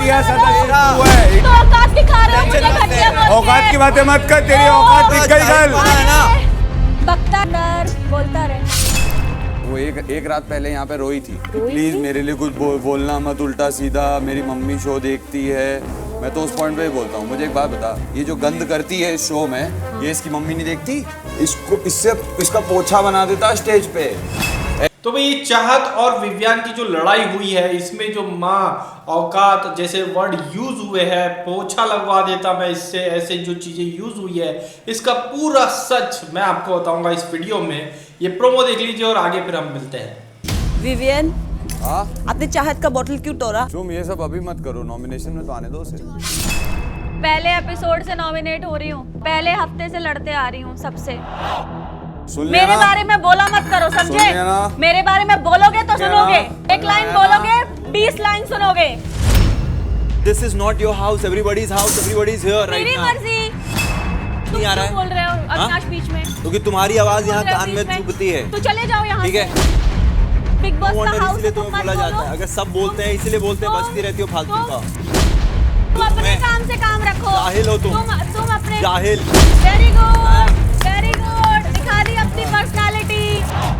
घटिया सदस्य तू है। तो औकात दिखा रहे हो मुझे घटिया बोल के। औकात की बातें मत कर, तेरी औकात दिख गई कल। बकता नर बोलता रहे। वो एक रात पहले यहाँ पे रोई थी। प्लीज मेरे लिए कुछ बोलना मत उल्टा सीधा, मेरी मम्मी शो देखती है। मैं तो उस पॉइंट पे ही बोलता हूँ। मुझे एक बात बता, ये जो गंद करती है इस शो में, ये इसकी मम्मी नहीं देखती? इसका पोछा बना देता स्टेज पे। तो भाई ये चाहत और विवियान की जो लड़ाई हुई है, इसमें जो माँ औकात जैसे वर्ड यूज हुए हैं, पोछा लगवा देता मैं इससे, ऐसे जो चीजें यूज हुई है, इसका पूरा सच मैं आपको बताऊंगा इस वीडियो में। ये प्रोमो देख लीजिए और आगे फिर हम मिलते हैं। विवियन, हाँ आपने चाहत का बोतल क्यों तोड़ा? तुम ये सब अभी मत करो, नॉमिनेशन में तो आने दो उसे। पहले एपिसोड से नॉमिनेट हो रही हूँ, पहले हफ्ते से लड़ते आ रही हूँ सबसे। सुन मेरे लेना। बारे में बोला मत करो, समझे? सुन लेना। मेरे बारे में बोलोगे तो सुनोगे, एक लाइन लेना। बोलोगे 20 लाइन सुनोगे। This is not your house, everybody's house, everybody's here right मेरी now. मर्जी। तुम नहीं आ रहा क्यों है? बोल रहे हो अविनाश बीच में? क्योंकि तुम्हारी आवाज यहाँ बोल रहे हो कान में बीच चुभती है। तो चले जाओ यहाँ ठीक से। है? बिग बॉस No का wonder हाउस इसलिए तुम तुम्हें मत बोला जाता बोलो। है। अगर सब बोलते हैं इसलिए बोलते हैं, बचती रहती हो फालतू का। तुम अपने तुम्हें- काम से काम रखो। जाहिल हो तुम। तुम अपने जाहिल। Very good, very good. दिखा दी अपनी पर्सनालिटी।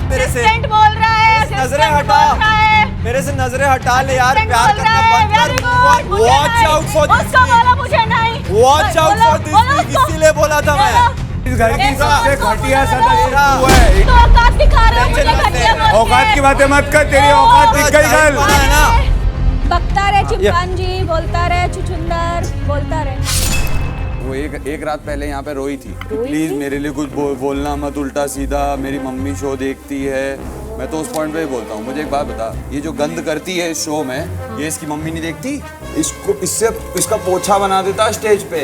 मेरे से- असिस्टेंट बोल रहा है, नजरें असिस्टेंट हटा। बोल रहा है। मेरे से नजरें हटा ले यार, असिस्टेंट प्यार बोल करना रहा है, बंद very good, कर। मुझे Watch नहीं। out for this उसको week. बोलो मुझे नहीं। Watch out बोलो, for this बोलो week. उसको। इसीलिए बोला था मैं। बोलो। इस घर की एक सबसे और को घटिया बोलो। सदस्य तू है। तो औकात दिखा रहे हो मुझे टेंशन मत घटिया ले। बोल के। औकात की बातें मत कर, तेरी औकात दिख गई कल। है ना? बकता रहे चिंपांजी, बोलता रहे छुछुंदर, बोलता रहे। वो एक रात पहले यहाँ पे रोई थी। प्लीज मेरे लिए कुछ बोलना मत उल्टा सीधा, मेरी मम्मी शो देखती है। मैं तो उस पॉइंट पे ही बोलता हूँ। मुझे एक बात बता, ये जो गंद करती है इस शो में, ये इसकी मम्मी नहीं देखती? इसका पोछा बना देता स्टेज पे।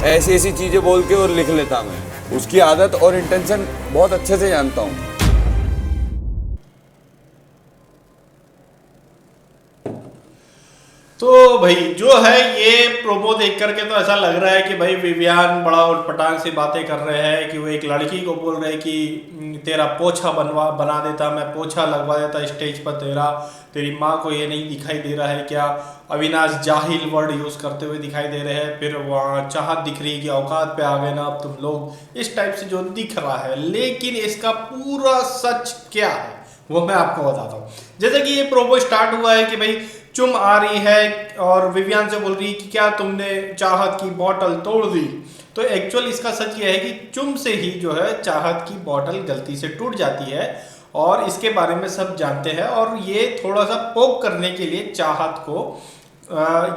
ऐसी ऐसी चीजें बोल के और लिख लेता मैं। उसकी आदत और इंटेंशन बहुत अच्छे से जानता हूँ। तो भाई जो है ये प्रोमो देख करके तो ऐसा लग रहा है कि भाई विवियान बड़ा उटपटांग से बातें कर रहे हैं कि वो एक लड़की को बोल रहे हैं कि तेरा पोछा बना देता, मैं पोछा लगवा देता स्टेज पर तेरा। तेरी माँ को ये नहीं दिखाई दे रहा है क्या? अविनाश जाहिल वर्ड यूज़ करते हुए दिखाई दे रहे हैं। फिर वहाँ चाहत दिख रही है कि औकात पे आ गए ना अब तुम लोग, इस टाइप से जो दिख रहा है। लेकिन इसका पूरा सच क्या है वो मैं आपको बताता हूँ। जैसे कि ये प्रोमो स्टार्ट हुआ है कि भाई चुम आ रही है और विवियान से बोल रही है कि क्या तुमने चाहत की बोतल तोड़ दी। तो एक्चुअल इसका सच ये है कि चुम से ही जो है चाहत की बोतल गलती से टूट जाती है और इसके बारे में सब जानते हैं। और ये थोड़ा सा पोक करने के लिए चाहत को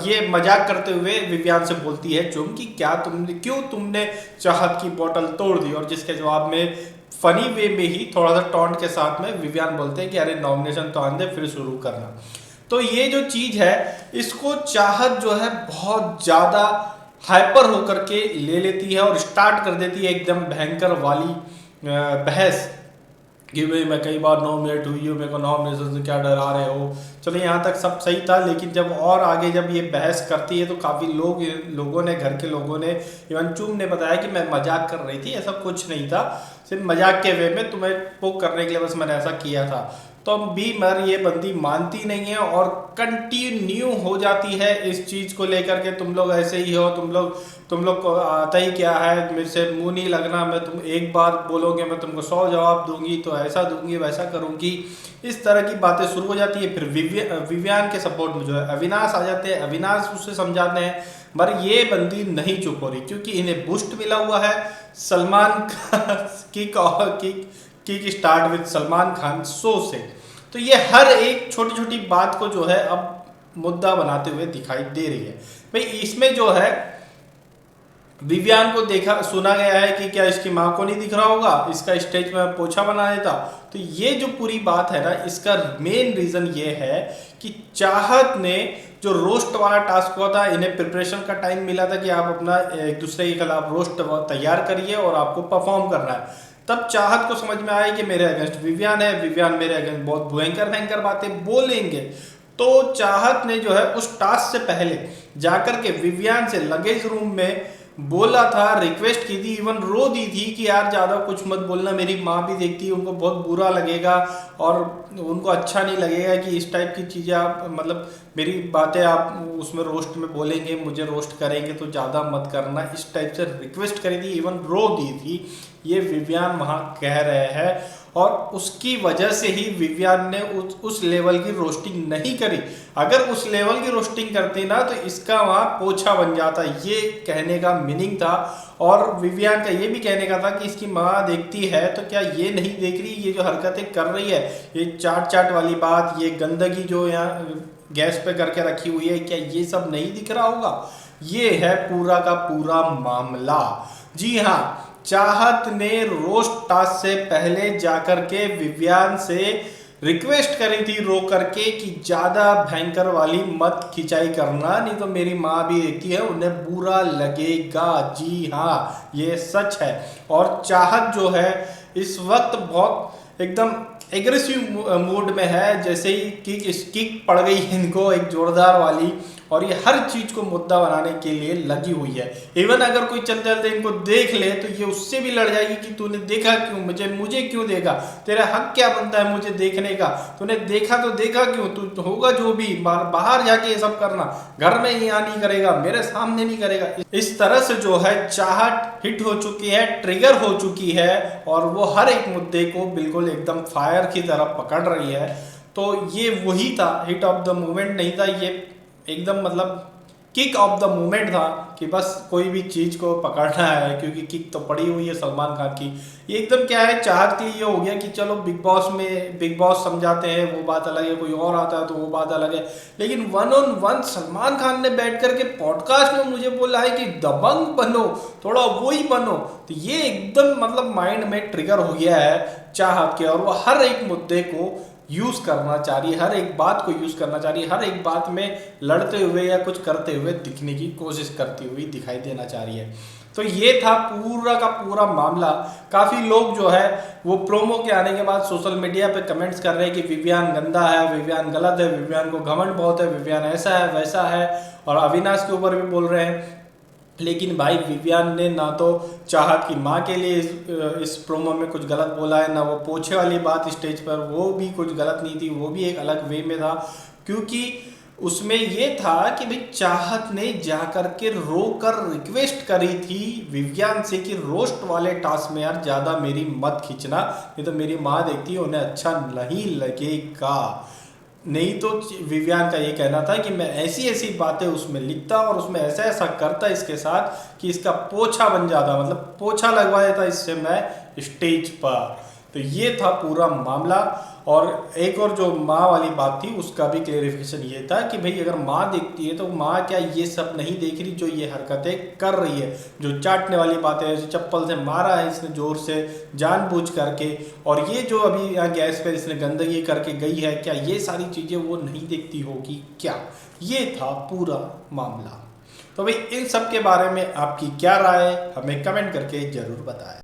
ये मजाक करते हुए विवियान से बोलती है चुम कि क्यों तुमने चाहत की बोतल तोड़ दी। और जिसके जवाब में फनी वे में ही थोड़ा सा टॉन्ट के साथ में विवियान बोलते हैं कि अरे नॉमिनेशन तो आने दे फिर शुरू करना। तो ये जो चीज है इसको चाहत जो है बहुत ज्यादा हाइपर होकर के ले लेती है और स्टार्ट कर देती है एकदम भयंकर वाली बहस कि भाई मैं कई बार नॉमिनेट हुई हूँ, मेरे को नॉमिनेशन से क्या डरा रहे हो। चलो यहाँ तक सब सही था, लेकिन जब और आगे जब ये बहस करती है तो काफ़ी लोगों ने, घर के लोगों ने, इवन चुम ने बताया कि मैं मजाक कर रही थी, ऐसा कुछ नहीं था, सिर्फ मजाक के वे में तुम्हें पोक करने के लिए बस मैंने ऐसा किया था। तो भी मर ये बंदी मानती नहीं है और कंटिन्यू हो जाती है इस चीज़ को लेकर के तुम लोग ऐसे ही हो, तुम लोग को आता ही क्या है, मेरे से मुंह नहीं लगना, मैं तुम एक बार बोलोगे मैं तुमको 100 जवाब दूंगी, तो ऐसा दूंगी वैसा करूंगी। इस तरह की बातें शुरू हो जाती है। फिर विवियान के सपोर्ट में जो है अविनाश आ जाते हैं। अविनाश उससे समझाते हैं पर ये बंदी नहीं चुप हो रही क्योंकि इन्हें बूस्ट मिला हुआ है सलमान की start with Salman Khan show से। तो ये हर एक छोटी छोटी बात को जो है अब मुद्दा बनाते हुए दिखाई दे रही है। भाई इसमें जो है विवियान को सुना गया है कि क्या इसकी माँ को नहीं दिख रहा होगा, इसका स्टेज में पोछा बना देता। तो ये जो पूरी बात है ना, इसका मेन रीजन ये है कि चाहत ने जो रोस्ट वाला टास्क हुआ था, इन्हें प्रिपरेशन का टाइम मिला था कि आप अपना एक दूसरे के खिलाफ रोस्ट तैयार करिए और आपको परफॉर्म करना है। तब चाहत को समझ में आया कि मेरे अगेंस्ट विवियान है, विवियान मेरे अगेंस्ट बहुत भयंकर बातें बोलेंगे। तो चाहत ने जो है उस टास्क से पहले जाकर के विवियान से लगेज रूम में बोला था, रिक्वेस्ट की थी, इवन रो दी थी कि यार ज़्यादा कुछ मत बोलना, मेरी माँ भी देखती है, उनको बहुत बुरा लगेगा और उनको अच्छा नहीं लगेगा कि इस टाइप की चीज़ें आप मतलब मेरी बातें आप उसमें रोस्ट में बोलेंगे, मुझे रोस्ट करेंगे तो ज़्यादा मत करना, इस टाइप से रिक्वेस्ट करी थी, इवन रो दी थी। ये विवियान वहाँ कह रहे हैं और उसकी वजह से ही विवियान ने उस लेवल की रोस्टिंग नहीं करी। अगर उस लेवल की रोस्टिंग करती ना तो इसका वहाँ पोछा बन जाता, ये कहने का मीनिंग था। और विवियान का ये भी कहने का था कि इसकी माँ देखती है तो क्या ये नहीं देख रही, ये जो हरकतें कर रही है, ये चाट वाली बात, ये गंदगी जो यहाँ गैस पे करके रखी हुई है, क्या ये सब नहीं दिख रहा होगा? ये है पूरा का पूरा मामला। जी हाँ, चाहत ने रोस्ट टास्क से पहले जाकर के विवियान से रिक्वेस्ट करी थी रो करके कि ज़्यादा भयंकर वाली मत खिंचाई करना, नहीं तो मेरी माँ भी देखती है, उन्हें बुरा लगेगा। जी हाँ, ये सच है। और चाहत जो है इस वक्त बहुत एकदम एग्रेसिव मूड में है, जैसे ही किक पड़ गई इनको एक जोरदार वाली, और ये हर चीज को मुद्दा बनाने के लिए लगी हुई है। इवन अगर कोई चलते चलते इनको देख ले तो ये उससे भी लड़ जाएगी कि तूने देखा क्यों, मुझे क्यों देखा, तेरा हक क्या बनता है मुझे देखने का, तूने देखा तो देखा क्यों, तू होगा जो भी बाहर जाके ये सब करना, घर में यहाँ नहीं करेगा, मेरे सामने नहीं करेगा। इस तरह से जो है चाहत हिट हो चुकी है, ट्रिगर हो चुकी है और वो हर एक मुद्दे को बिल्कुल एकदम फायर की तरह पकड़ रही है। तो ये वही था, हिट ऑफ द मोमेंट नहीं था, ये एकदम मतलब किक ऑफ द मोमेंट था कि बस कोई भी चीज़ को पकड़ना है, क्योंकि किक तो पड़ी हुई है सलमान खान की। ये एकदम क्या है, चाहत के लिए ये हो गया कि चलो बिग बॉस समझाते हैं, वो बात अलग है, कोई और आता है तो वो बात अलग है, लेकिन 1-on-1 सलमान खान ने बैठ करके पॉडकास्ट में मुझे बोला है कि दबंग बनो, थोड़ा वो ही बनो, तो ये एकदम मतलब माइंड में ट्रिगर हो गया है चाहत के, और वो हर एक मुद्दे को यूज करना चाह रही है, हर एक बात को यूज करना चाह रही है, हर एक बात में लड़ते हुए या कुछ करते हुए दिखने की कोशिश करती हुई दिखाई देना चाह रही है। तो ये था पूरा का पूरा मामला। काफ़ी लोग जो है वो प्रोमो के आने के बाद सोशल मीडिया पे कमेंट्स कर रहे हैं कि विवियान गंदा है, विवियान गलत है, विवियान को घमंड बहुत है, विवियान ऐसा है वैसा है, और अविनाश के ऊपर भी बोल रहे हैं। लेकिन भाई विवियान ने ना तो चाहत की माँ के लिए इस प्रोमो में कुछ गलत बोला है, ना वो पोछे वाली बात स्टेज पर वो भी कुछ गलत नहीं थी, वो भी एक अलग वे में था, क्योंकि उसमें ये था कि भाई चाहत ने जाकर के रोकर रिक्वेस्ट करी थी विवियान से कि रोस्ट वाले टास्क में यार ज़्यादा मेरी मत खींचना, नहीं तो मेरी माँ देखती है उन्हें अच्छा नहीं लगेगा। नहीं तो विवियान का ये कहना था कि मैं ऐसी ऐसी बातें उसमें लिखता और उसमें ऐसा ऐसा करता इसके साथ कि इसका पोछा बन जाता, मतलब पोछा लगवा देता इससे मैं स्टेज पर। तो ये था पूरा मामला। और एक और जो माँ वाली बात थी उसका भी क्लेरिफिकेशन ये था कि भाई अगर माँ देखती है तो माँ क्या ये सब नहीं देख रही जो ये हरकतें कर रही है, जो चाटने वाली बातें है, जो चप्पल से मारा है इसने जोर से जानबूझ करके, और ये जो अभी यहाँ गैस पे इसने गंदगी करके गई है, क्या ये सारी चीज़ें वो नहीं देखती होगी क्या? ये था पूरा मामला। तो भाई इन सब के बारे में आपकी क्या राय है, हमें कमेंट करके ज़रूर बताएं।